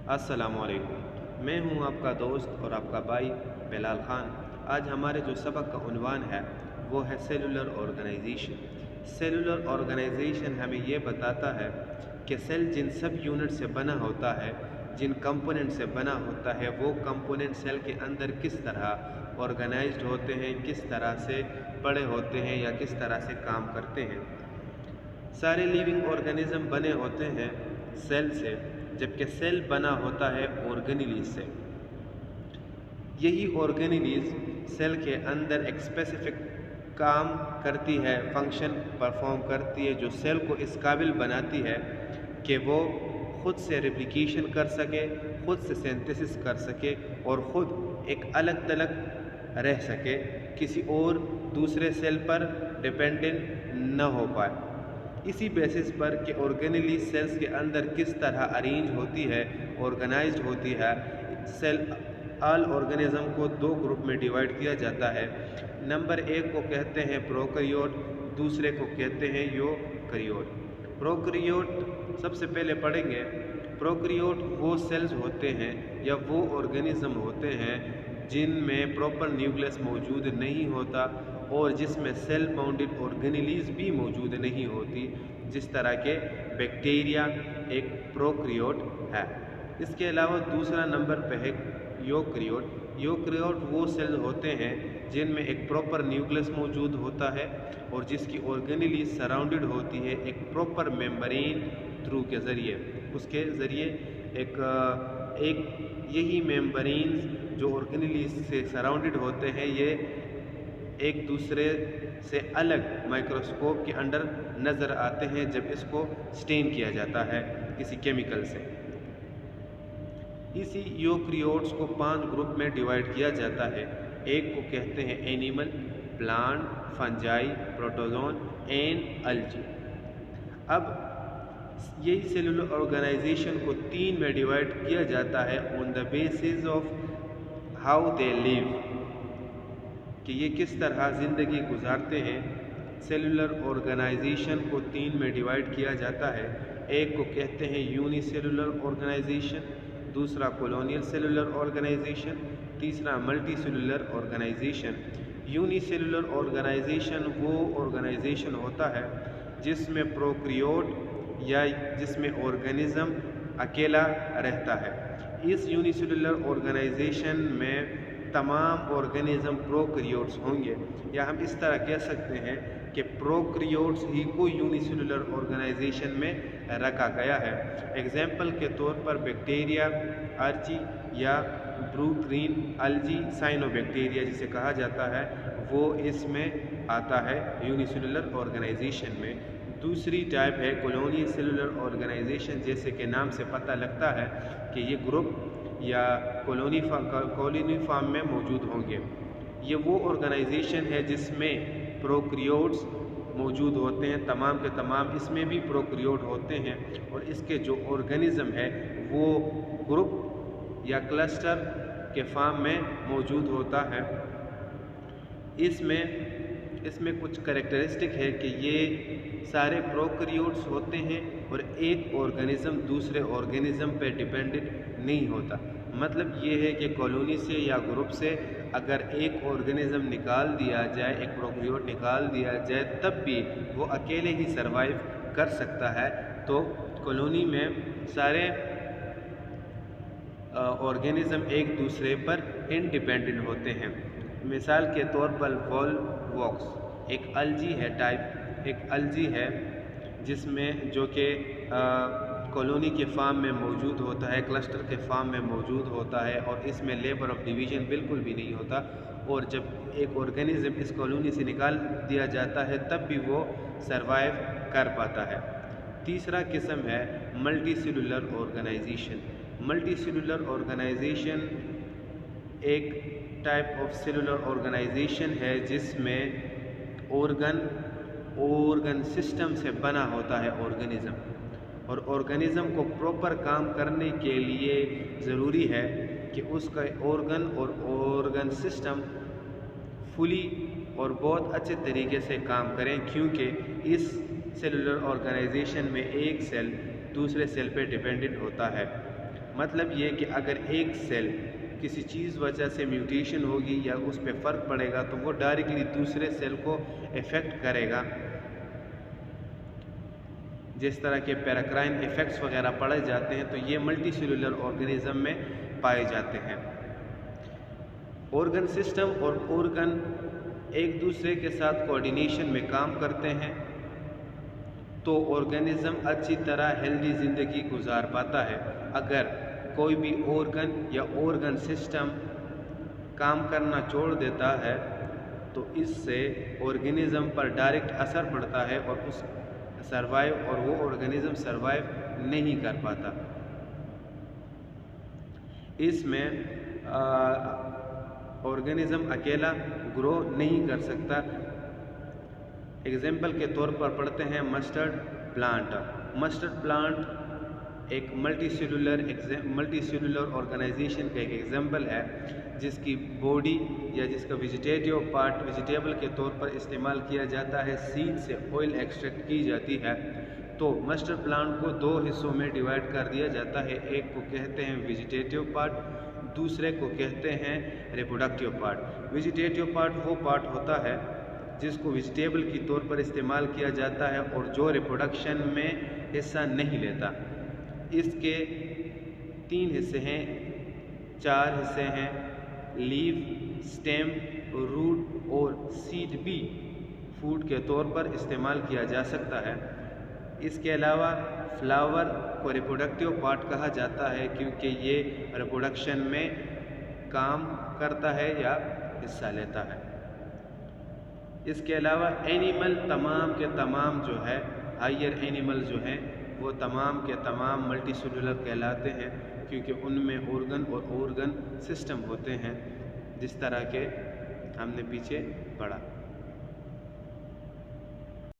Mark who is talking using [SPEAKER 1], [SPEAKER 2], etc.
[SPEAKER 1] अस्सलामुअलैकुम। मैं हूं आपका दोस्त और आपका भाई बिलाल ख़ान। आज हमारे जो सबक का उन्वान है वो है सेलुलर ऑर्गेनाइजेशन। सेलुलर ऑर्गेनाइजेशन हमें ये बताता है कि सेल जिन सब यूनिट से बना होता है, जिन कंपोनेंट से बना होता है, वो कंपोनेंट सेल के अंदर किस तरह ऑर्गेनाइज्ड होते हैं, किस तरह से पड़े होते हैं या किस तरह से काम करते हैं। सारे लिविंग ऑर्गेनिज्म बने होते हैं सेल से, जबकि सेल बना होता है ऑर्गेनेलीज से। यही ऑर्गेनेलीज सेल के अंदर एक स्पेसिफिक काम करती है, फंक्शन परफॉर्म करती है, जो सेल को इस काबिल बनाती है कि वो खुद से रेप्लिकेशन कर सके, खुद से सिंथेसिस कर सके और ख़ुद एक अलग थलग रह सके, किसी और दूसरे सेल पर डिपेंडेंट न हो पाए। इसी बेसिस पर कि ऑर्गेनेली सेल्स के अंदर किस तरह अरेंज होती है, ऑर्गेनाइज्ड होती है, सेल ऑल ऑर्गेनिज्म को दो ग्रुप में डिवाइड किया जाता है। नंबर एक को कहते हैं प्रोकैरियोट, दूसरे को कहते हैं यूकैरियोट। प्रोकैरियोट सबसे पहले पढ़ेंगे। प्रोकैरियोट वो सेल्स होते हैं या वो ऑर्गेनिज्म होते हैं जिनमें प्रॉपर न्यूक्लियस मौजूद नहीं होता और जिसमें सेल बाउंडेड ऑर्गेनेलीज भी मौजूद नहीं होती, जिस तरह के बैक्टीरिया एक प्रोकैरियोट है। इसके अलावा दूसरा नंबर पे है यूकैरियोट। यूकैरियोट वो सेल होते हैं जिनमें एक प्रॉपर न्यूक्लियस मौजूद होता है और जिसकी ऑर्गेनेलीज सराउंडेड होती है एक प्रॉपर मेम्ब्रेन थ्रू के ज़रिए। उसके ज़रिए एक यही मेम्ब्रेन्स जो ऑर्गेनेलीज से सराउंडेड होते हैं, ये एक दूसरे से अलग माइक्रोस्कोप के अंडर नज़र आते हैं जब इसको स्टेन किया जाता है किसी केमिकल से। इसी यूकैरियोट्स को 5 ग्रुप में डिवाइड किया जाता है। एक को कहते हैं animal, plant, fungi, protozoan and algae. अब यही सेलुलर ऑर्गेनाइजेशन को 3 में डिवाइड किया जाता है on the basis of how they live, कि ये किस तरह ज़िंदगी गुजारते हैं। सेलुलर ऑर्गेनाइजेशन को 3 में डिवाइड किया जाता है। एक को कहते हैं यूनिसेलुलर ऑर्गेनाइजेशन, दूसरा कॉलोनियल सेलुलर ऑर्गेनाइजेशन, तीसरा multi cellular organisation. Unicellular organisation वो ऑर्गेनाइजेशन होता है जिसमें प्रोकैरियोट या जिसमें ऑर्गेनिज्म अकेला रहता है। इस यूनिसेलुलर ऑर्गेनाइजेशन में तमाम ऑर्गेनिज्म प्रोकैरियोट्स होंगे, या हम इस तरह कह सकते हैं कि प्रोकैरियोट्स ही को यूनिसेलुलर ऑर्गेनाइजेशन में रखा गया है। एग्जाम्पल के तौर पर बैक्टीरिया, आर्ची या ब्रू ग्रीन अल्गी, साइनोबैक्टीरिया जिसे कहा जाता है, वो इसमें आता है यूनिसेलुलर ऑर्गेनाइजेशन में। दूसरी टाइप है कॉलोनियल सेलुलर ऑर्गेनाइजेशन। जैसे कि नाम से पता लगता है कि ये ग्रुप या कॉलोनी फार्म में मौजूद होंगे। ये वो ऑर्गेनाइजेशन है जिसमें प्रोकैरियोट्स मौजूद होते हैं, तमाम के तमाम इसमें भी प्रोकैरियोट होते हैं, और इसके जो ऑर्गेनिज्म है वो ग्रुप या क्लस्टर के फार्म में मौजूद होता है। इसमें कुछ करेक्टरिस्टिक है कि ये सारे प्रोकैरियोट्स होते हैं और एक ऑर्गेनिज्म दूसरे ऑर्गेनिज्म पे डिपेंडेंट नहीं होता। मतलब ये है कि कॉलोनी से या ग्रुप से अगर एक ऑर्गेनिज्म निकाल दिया जाए, एक प्रोकैरियोट निकाल दिया जाए, तब भी वो अकेले ही सरवाइव कर सकता है। तो कॉलोनी में सारे ऑर्गेनिज्म एक दूसरे पर इंडिपेंडेंट होते हैं। मिसाल के तौर पर वॉल्वॉक्स एक अल्गी है टाइप, एक अल्गी है जिसमें जो कि कॉलोनी के फार्म में मौजूद होता है, क्लस्टर के फार्म में मौजूद होता है, और इसमें लेबर ऑफ डिवीज़न बिल्कुल भी नहीं होता। और जब एक ऑर्गेनिज्म इस कॉलोनी से निकाल दिया जाता है तब भी वो सरवाइव कर पाता है। तीसरा किस्म है multi cellular organisation. Multi cellular organisation एक टाइप ऑफ सेलुलर ऑर्गेनाइजेशन है जिसमें ऑर्गन सिस्टम से बना होता है ऑर्गेनिज्म, और ऑर्गेनिज्म को प्रॉपर काम करने के लिए ज़रूरी है कि उसका ऑर्गन और ऑर्गन सिस्टम फुली और बहुत अच्छे तरीके से काम करें, क्योंकि इस सेलुलर ऑर्गेनाइजेशन में एक सेल दूसरे सेल पे डिपेंडेंट होता है। مطلب یہ کہ اگر ایک سیل کسی چیز وجہ سے میوٹیشن ہوگی یا اس پہ فرق پڑے گا تو وہ ڈائریکٹلی دوسرے سیل کو افیکٹ کرے گا، جس طرح کے پیراکرائن ایفیکٹس وغیرہ پڑھے جاتے ہیں، تو یہ ملٹی سیلولر آرگنزم میں پائے جاتے ہیں۔ آرگن سسٹم اور آرگن ایک دوسرے کے ساتھ کوآرڈینیشن میں کام کرتے ہیں تو آرگنزم اچھی طرح ہیلدی زندگی گزار پاتا ہے۔ اگر کوئی بھی آرگن یا آرگن سسٹم کام کرنا چھوڑ دیتا ہے تو اس سے آرگنزم پر ڈائریکٹ اثر پڑتا ہے اور اس سروائیو اور وہ آرگنزم سروائیو نہیں کر پاتا۔ اس میں آرگنزم اکیلا گرو نہیں کر سکتا۔ ایگزامپل کے طور پر پڑھتے ہیں مسٹرڈ پلانٹ۔ مسٹرڈ پلانٹ ایک ملٹی سیلولر آرگنائزیشن کا ایک ایگزامپل ہے، جس کی باڈی یا جس کا ویجیٹیٹیو پارٹ ویجیٹیبل کے طور پر استعمال کیا جاتا ہے، سیڈ سے آئل ایکسٹریکٹ کی جاتی ہے۔ تو مسٹرڈ پلانٹ کو دو حصوں میں ڈیوائڈ کر دیا جاتا ہے، ایک کو کہتے ہیں ویجیٹیٹیو پارٹ، دوسرے کو کہتے ہیں ریپروڈکٹیو پارٹ۔ ویجیٹیٹیو پارٹ وہ پارٹ ہوتا ہے جس کو ویجیٹیبل کی طور پر استعمال کیا جاتا ہے اور جو ریپروڈکشن میں حصہ نہیں لیتا۔ اس کے 3 حصے ہیں، 4 حصے ہیں، لیف، سٹیم، روٹ اور سیڈ بھی فوڈ کے طور پر استعمال کیا جا سکتا ہے۔ اس کے علاوہ فلاور کو ریپروڈکٹیو پارٹ کہا جاتا ہے کیونکہ یہ ریپروڈکشن میں کام کرتا ہے یا حصہ لیتا ہے۔ اس کے علاوہ اینیمل تمام کے تمام جو ہے ہائیر اینیمل جو ہیں وہ تمام کے تمام ملٹی سیلولر کہلاتے ہیں کیونکہ ان میں آرگن اور آرگن سسٹم ہوتے ہیں، جس طرح کے ہم نے پیچھے پڑھا۔